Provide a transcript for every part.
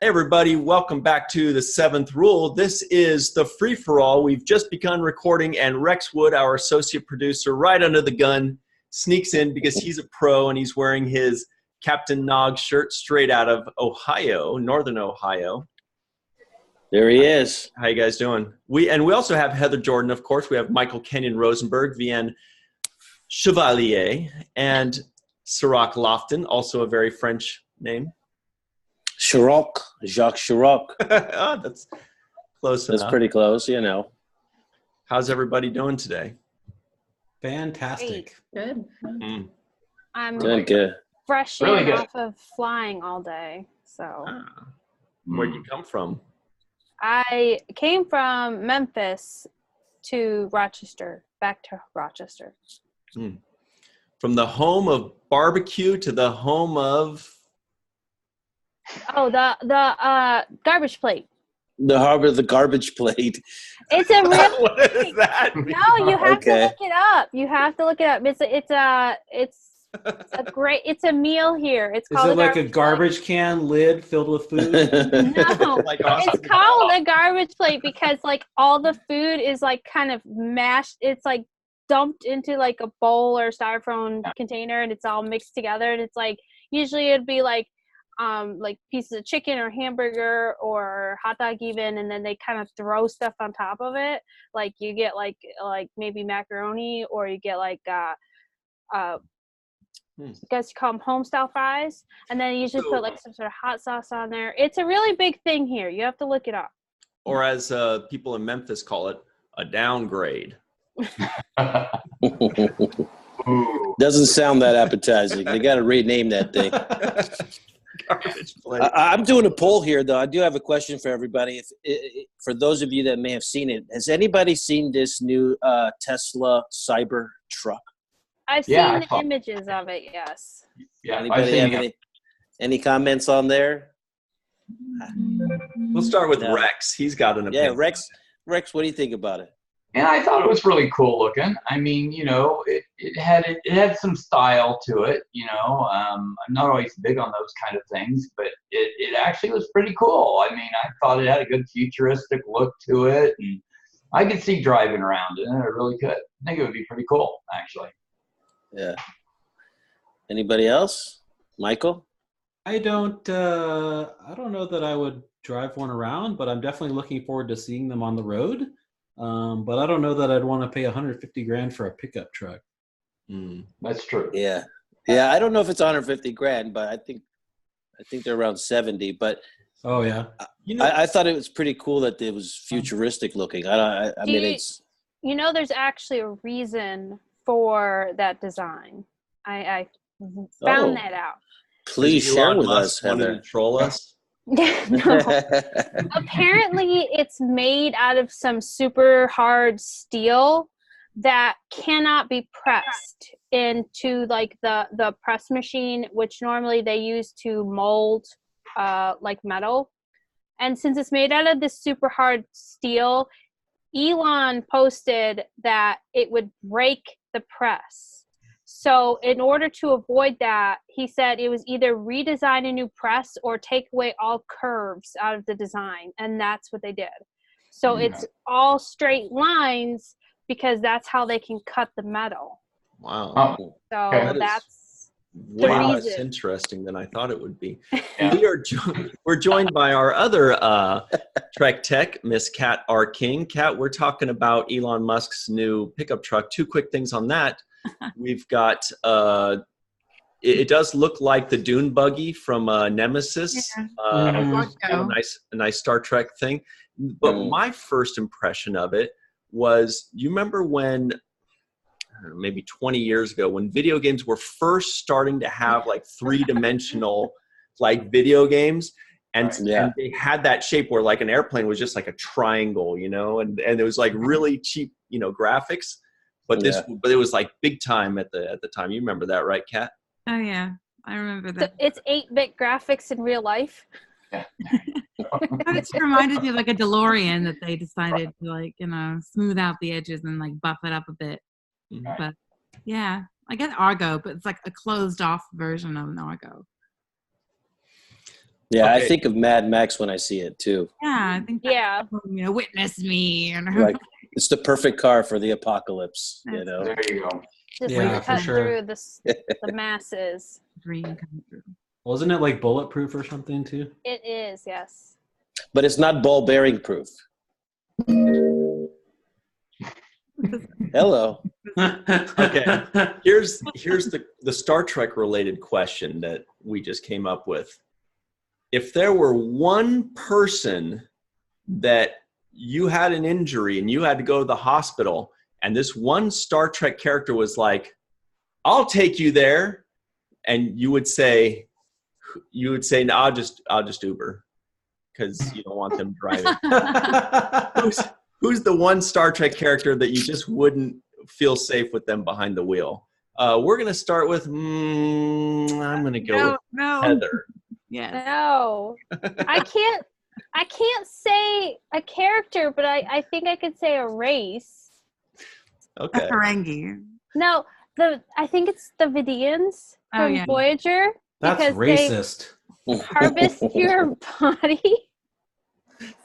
Hey everybody, welcome back to the Seventh Rule. This is the free-for-all. We've just begun recording, and Rex Wood, our associate producer, right under the gun, sneaks in because he's a pro and he's wearing his Captain Nog shirt straight out of Ohio, Northern Ohio. There he is. How you guys doing? We also have Heather Jordan, of course. We have Michael Kenyon Rosenberg, Vean Chevalier, and Jacques Lofton, also a very French name. Chirac, Jacques Chirac. Oh, that's close enough. That's pretty close, you know. How's everybody doing today? Fantastic. Good. Mm. I'm Good. fresh Really good. off of flying all day. So Where'd you come from? I came from Memphis to Rochester, back to Rochester. Mm. From the home of barbecue to the home of... Oh, the garbage plate. The garbage plate. It's a real. What does that mean? No, you have to Okay. look it up. You have to look it up. It's a meal here. It's Is called it like a plate. garbage can lid filled with food? No, Like it's Austin. called a garbage plate because like all the food is like kind of mashed. It's like dumped into like a bowl or styrofoam container, and it's all mixed together. And it's like usually it'd be like pieces of chicken or hamburger or hot dog even, and then they kind of throw stuff on top of it. Like you get like maybe macaroni, or you get like you guys call them home style fries, and then you usually put like some sort of hot sauce on there. It's a really big thing here. You have to look it up. Or as people in Memphis call it, a downgrade. Doesn't sound that appetizing. They got to rename that thing. Garbage plate. I'm doing a poll here, though. I do have a question for everybody. For those of you that may have seen it, has anybody seen this new Tesla Cybertruck? I've seen the images of it. Yes. Yeah, Anybody have any comments on there? We'll start with No. Rex. He's got an opinion. Yeah, Rex, what do you think about it? And I thought it was really cool looking. I mean, you know, it had some style to it. You know, I'm not always big on those kind of things, but it actually was pretty cool. I mean, I thought it had a good futuristic look to it, and I could see driving around it. I really could. I think it would be pretty cool, actually. Yeah. Anybody else? Michael? I don't know that I would drive one around, but I'm definitely looking forward to seeing them on the road. But I don't know that I'd want to pay $150,000 for a pickup truck. That's true. Yeah. Yeah, I don't know if it's $150,000, but I think they're around 70. But Oh yeah. You know, I thought it was pretty cool that it was futuristic looking. I mean, it's You know, there's actually a reason for that design. I found that out. please does share Elon with Musk us, wanted Heather. to troll us. No. Apparently, it's made out of some super hard steel that cannot be pressed into like the press machine, which normally they use to mold like metal. And since it's made out of this super hard steel, Elon posted that it would break the press. So in order to avoid that, he said it was either redesign a new press or take away all curves out of the design. And that's what they did. So it's all straight lines because that's how they can cut the metal. Wow. Oh, So Okay. that's Way the less reason. interesting than I thought it would be. Yeah. We're joined by our other Trek Tech, Miss Kat R. King. Kat, we're talking about Elon Musk's new pickup truck. Two quick things on that. We've got it does look like the dune buggy from Nemesis. Mhm. A nice Star Trek thing. But my first impression of it was, you remember when, I don't know, maybe 20 years ago, when video games were first starting to have like three-dimensional like video games, and they had that shape where like an airplane was just like a triangle, you know, and it was like really cheap, you know, graphics. But but it was like big time at the time. You remember that, right, Kat? Oh yeah, I remember So that. it's 8-bit graphics in real life. It reminded me of like a DeLorean that they decided to like, you know, smooth out the edges and like buff it up a bit. But yeah, I get Argo, but it's like a closed off version of an Argo. Yeah, I Okay. think of Mad Max when I see it too. Yeah, I think that, Yeah. witness me. And Like it's the perfect car for the apocalypse, you know. There you go. Just Yeah, for cut sure. through the masses. dream come true. Wasn't it like bulletproof or something too? It is, yes. But it's not ball bearing proof. Hello. Okay. Here's the Star Trek related question that we just came up with. If there were one person that you had an injury and you had to go to the hospital, and this one Star Trek character was like, "I'll take you there," and you would say, "No, I'll just Uber," because you don't want them driving. Who's the one Star Trek character that you just wouldn't feel safe with them behind the wheel? We're gonna start with. I'm gonna go with Heather. Yes. No. I can't say a character, but I think I could say a race. Okay. A Ferengi. No, I think it's the Veans Oh, from yeah. Voyager. That's because racist. They harvest your body.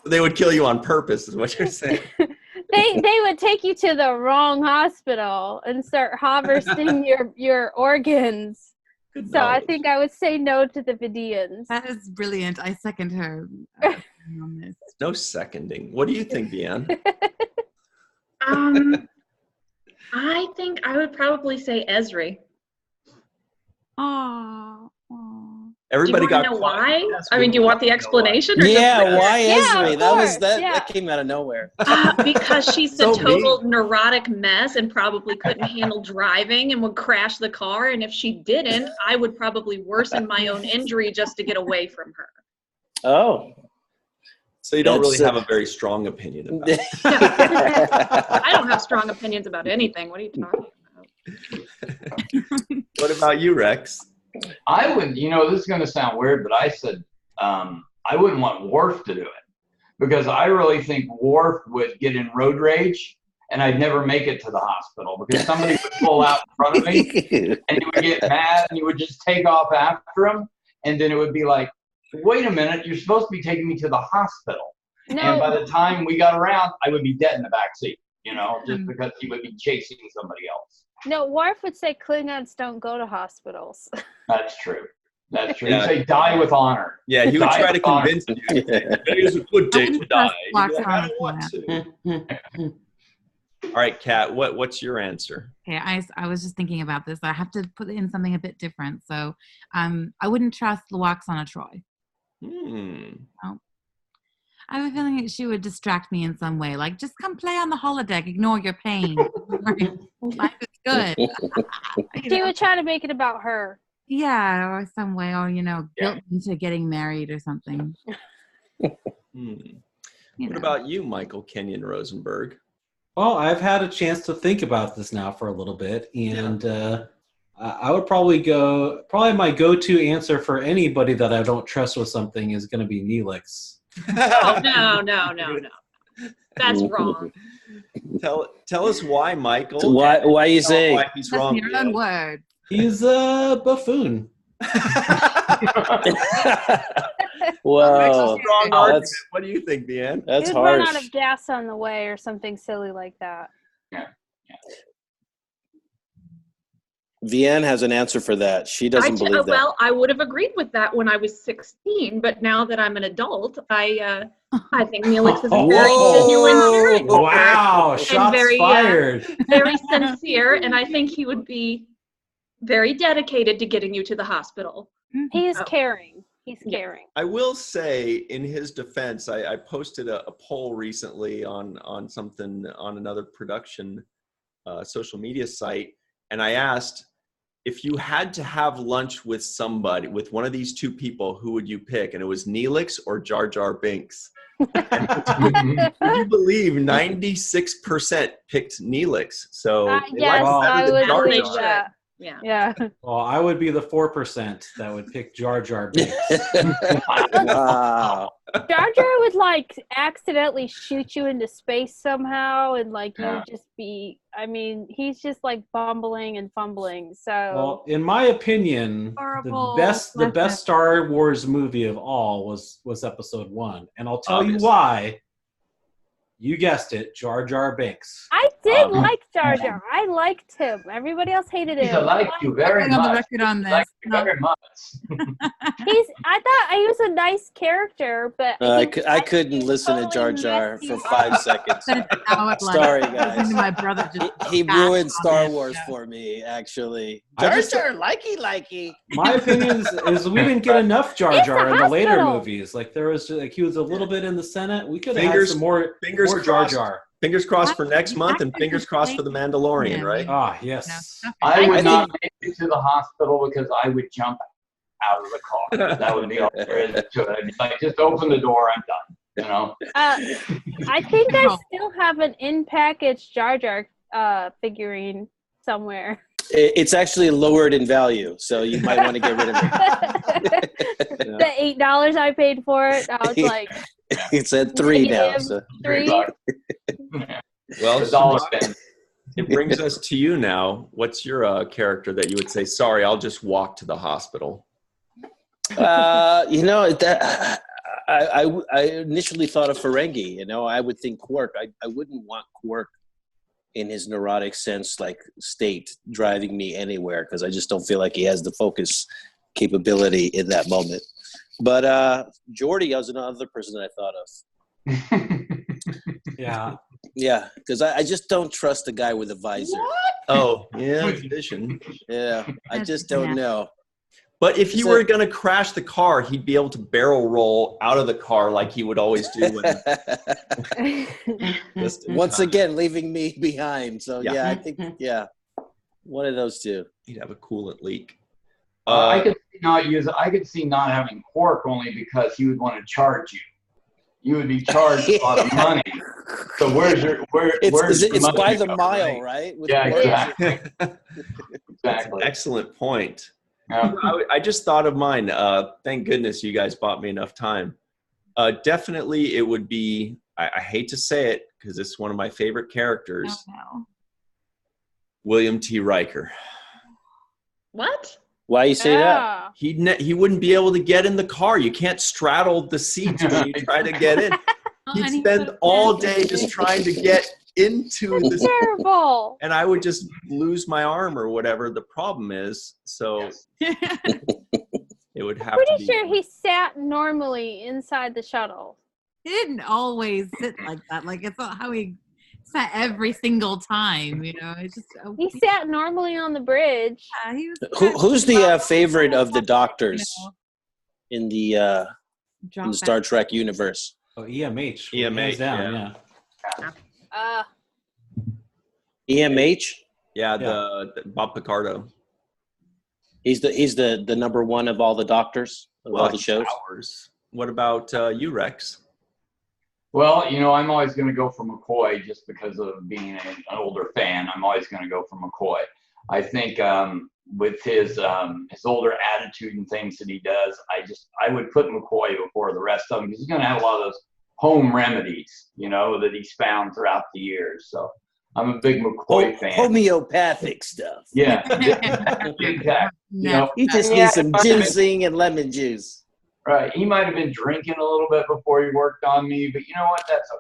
They would kill you on purpose, is what you're saying. They would take you to the wrong hospital and start harvesting your organs. Good So I knowledge. think I would say no to the Veans. That is brilliant. I second her on this. No seconding. What do you think, Vean? I think I would probably say Esri. Oh. Everybody do you want got to know quiet. why? Yes, I we mean, do you want the wanna know explanation? Or Yeah, just why Yeah, Esri? of That was course, that yeah. that came out of nowhere. Because she's So a total neurotic mess and probably couldn't handle driving and would crash the car. And if she didn't, I would probably worsen my own injury just to get away from her. Oh. So you don't really That's, have a very strong opinion about it. I don't have strong opinions about anything. What are you talking about? What about you, Rex? I would, this is going to sound weird, but I said I wouldn't want Worf to do it because I really think Worf would get in road rage and I'd never make it to the hospital because somebody would pull out in front of me and you would get mad and you would just take off after him. And then it would be like, wait a minute, you're supposed to be taking me to the hospital. And by No, the time we got around, I would be dead in the back seat, just because he would be chasing somebody else. no. Worf would say Klingons don't go to hospitals. That's true. That's true. Yeah. He'd say, die with honor. Yeah, he would Die try to with honor. convince you. Today is a good day to die. You'd be like, I don't want to. All right, Kat, what's your answer? Okay, I was just thinking about this. I have to put in something a bit different. So I wouldn't trust Luoxana Troy. I have a feeling that she would distract me in some way. Like, just come play on the holodeck. Ignore your pain. Life is good. She would try to make it about her. Yeah, or some way, or guilt into getting married or something. What You know. about you, Michael Kenyon Rosenberg? Well, I've had a chance to think about this now for a little bit, and I would probably my go-to answer for anybody that I don't trust with something is going to be Neelix. Oh, no. That's wrong. Tell us why, Michael. So why you Tell him say? why he's That's wrong. your own word. He's a buffoon. Whoa, Strong argument. that's What do you think, Vean? that's You'd run harsh. out of gas on the way or something silly like that. Vean has an answer for that. She doesn't believe that. Well, I would have agreed with that when I was 16, but now that I'm an adult, I think Neelix is a very genuine character. Wow, shots very, fired. Very sincere, and I think he would be very dedicated to getting you to the hospital. He's Oh. caring. He's Yeah. caring. I will say, in his defense, I posted a poll recently on something on another production social media site, and I asked, if you had to have lunch with somebody, with one of these two people, who would you pick? And it was Neelix or Jar Jar Binks. Would you believe 96% picked Neelix? So they Yes, liked him better I than would Jar believe Jar. that. Yeah. Yeah. Well, I would be the 4% that would pick Jar Jar Binks. Wow. Jar Jar would like accidentally shoot you into space somehow, and like you would just be. I mean, he's just like bumbling and fumbling. So, well, in my opinion, Horrible the best Star Wars movie of all was Episode 1, and I'll tell you Obviously. why. You guessed it, Jar Jar Binks. I did like Jar Jar. I liked him. Everybody else hated him. I like you very I'm on the much. record on I like this. you very much. I thought he was a nice character, but I couldn't listen to Jar Jar for 5 seconds. Sorry, guys. My brother just He ruined Star Wars for me, actually. Jar Jar, likey. My opinion is we didn't get enough Jar It's Jar a in the later hospital. movies. Like there was like he was a little bit in the Senate. We could have had Fingers- some more fingers more Jar crossed. Jar. Fingers crossed for next month, and fingers crossed for the Mandalorian, right? Ah, yes. I would I not make it to the hospital because I would jump out of the car. That would be all there is to it. I'd be like, just open the door, I'm done. You know? I think I still have an in-package Jar Jar figurine somewhere. It's actually lowered in value, so you might want to get rid of it. The $8 I paid for it, I was like, It's at 3 now. So. $3. Well, It's all Samaj, spent. it brings us to you now. What's your character that you would say, sorry, I'll just walk to the hospital? You know, that I initially thought of Ferengi. You know, I would think Quark. I wouldn't want Quark in his neurotic sense, like state, driving me anywhere because I just don't feel like he has the focus capability in that moment. But Geordi was another person that I thought of. Yeah. Yeah, because I just don't trust the guy with a visor. Oh, yeah, vision. Yeah, I just don't know. But if he were going to crash the car, he'd be able to barrel roll out of the car like he would always do. Once again, leaving me behind. So Yeah. I think one of those two. He'd have a coolant leak. I could see not having Quark only because he would want to charge you. You would be charged a lot of money. So where's the It's money by the go, mile, right? With Yeah, Quark. exactly. That's an Exactly. excellent point. Yeah. I just thought of mine. Thank goodness you guys bought me enough time. Definitely it would be, I hate to say it because it's one of my favorite characters, William T. Riker. What? Why you say that? He wouldn't be able to get in the car. You can't straddle the seats when you try to get in. He'd spend all day just trying to get into That's the terrible. and I would just lose my arm or whatever the problem is. So it would have to Pretty be. sure he sat normally inside the shuttle. He didn't always sit like that. Like it's not how he sat every single time. You know, it's just He sat normally on the bridge. he was Who's the favorite of the doctors in the Star Trek universe? Oh, EMH. EMH, Hands down, yeah. EMH? Yeah, the Bob Picardo. He's the number one of all the doctors of all the shows. Hours. What about you, Rex? Well, you know, I'm always going to go for McCoy just because of being an older fan. I'm always going to go for McCoy. I think with his older attitude and things that he does, I would put McCoy before the rest of them because he's going to have a lot of those home remedies, you know, that he's found throughout the years. So I'm a big McCoy fan. Homeopathic stuff. Yeah, exactly. You know, He just needs some ginseng and lemon juice. right. He might have been drinking a little bit before he worked on me, but you know what? That's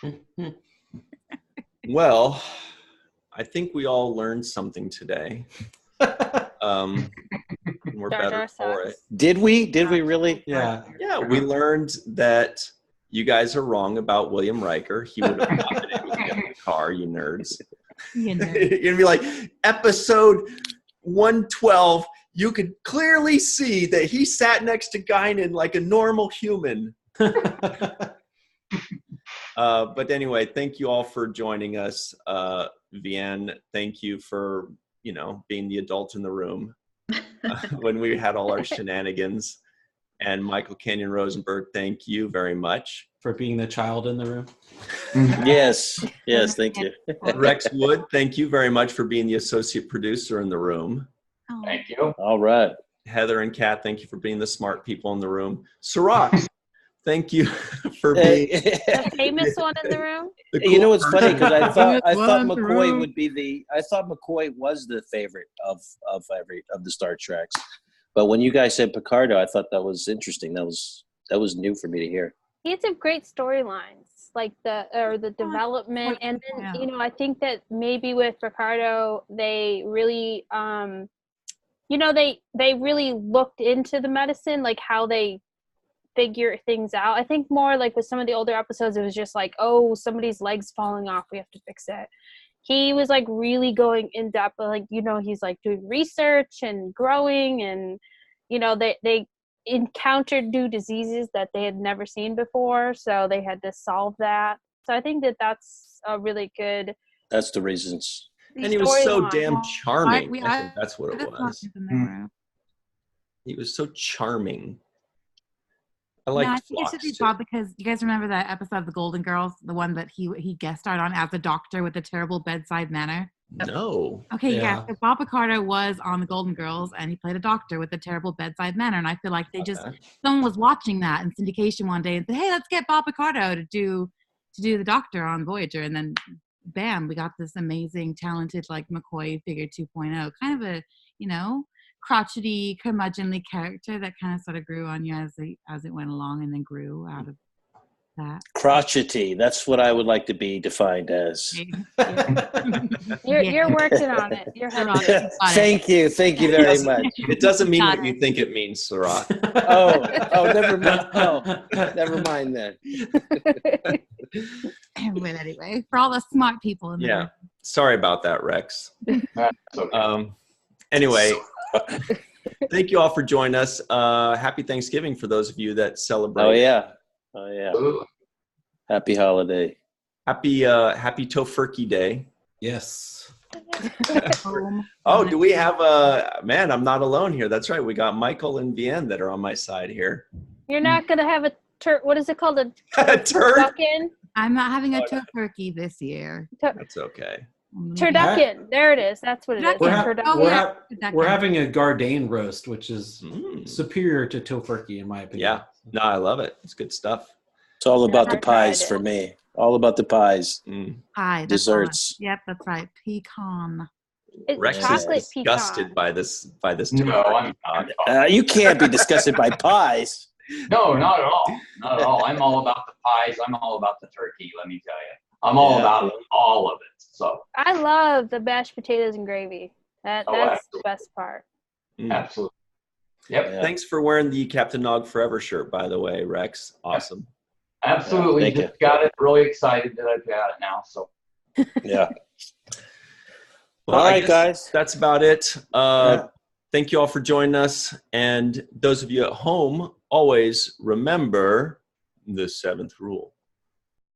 okay. Well, I think we all learned something today. We're Jar Jar better for it. sucks. Did we really? Yeah. Yeah, we learned that you guys are wrong about William Riker. He would have not been able to get in the car, you nerds. You know. You're gonna be like, episode 112, you could clearly see that he sat next to Guinan like a normal human. But anyway, thank you all for joining us. Vean, thank you for, being the adult in the room when we had all our shenanigans. And Michael, Kenyon, Rosenberg, thank you very much. For being the child in the room. Yes, thank you. Rex Wood, thank you very much for being the associate producer in the room. Oh. Thank you. All right. Heather and Kat, thank you for being the smart people in the room. Sirach, thank you for being The famous one in the room. the cool You know, it's funny person. because I thought One McCoy room. would be I thought McCoy was the favorite of the Star Treks, but when you guys said Picardo, I thought that was interesting. That was new for me to hear. He had some great storylines, like the development, and then I think that maybe with Ricardo, they really they really looked into the medicine, like how they figure things out. I think more like with some of the older episodes, it was just like, oh, somebody's leg's falling off, we have to fix it. He was like really going in depth, like he's like doing research and growing, and they encountered new diseases that they had never seen before, so they had to solve that. So I think that that's a really good. That's the reasons. And he was so storyline. damn charming. I think I that's what it was. He was so charming. I I liked think it Phlox should be too. Bob, because you guys remember that episode of The Golden Girls, the one that he guest starred on as a doctor with a terrible bedside manner. No. Okay, Yeah. yeah. So Bob Picardo was on The Golden Girls, and he played a doctor with a terrible bedside manner. And I feel like someone was watching that in syndication one day and said, "Hey, let's get Bob Picardo to do the doctor on Voyager." And then, bam, we got this amazing, talented like McCoy figure 2.0, kind of a crotchety, curmudgeonly character that kind of sort of grew on you as it went along, and then grew out of that. Crotchety. That's what I would like to be defined as. You're working on it. You're heading on it. Thank you very much. It doesn't mean what you think it means, Sirach. Oh, never mind. Oh, never mind then. But anyway, for all the smart people in the room. Sorry about that, Rex. That's okay. Anyway, thank you all for joining us. Happy Thanksgiving for those of you that celebrate. Oh yeah. Ooh. Happy holiday. Happy Tofurkey Day. Yes. Oh, do we have man, I'm not alone here. That's right. We got Michael and Vean that are on my side here. You're not gonna have what is it called? A turducken? I'm not having a turkey this year. That's okay. Turducken. There it is. That's what it is. We're having a Gardain roast, which is superior to Tofurkey in my opinion. Yeah. No, I love it. It's good stuff. It's all about the pies for me. All about the pies. Pie. Desserts. Yep, that's right. Pecan. Rex is disgusted by this. No, I'm not. You can't be disgusted by pies. No, not at all. Not at all. I'm all about the pies. I'm all about the turkey, let me tell you. I'm all about all of it. So I love the mashed potatoes and gravy. That's the best part. Absolutely. Yep. Yeah. Thanks for wearing the Captain Nog Forever shirt, by the way, Rex. Awesome. Absolutely. Just got it. Really excited that I've got it now. So yeah. Well, all right, guys. That's about it. Thank you all for joining us. And those of you at home, always remember the 7th rule.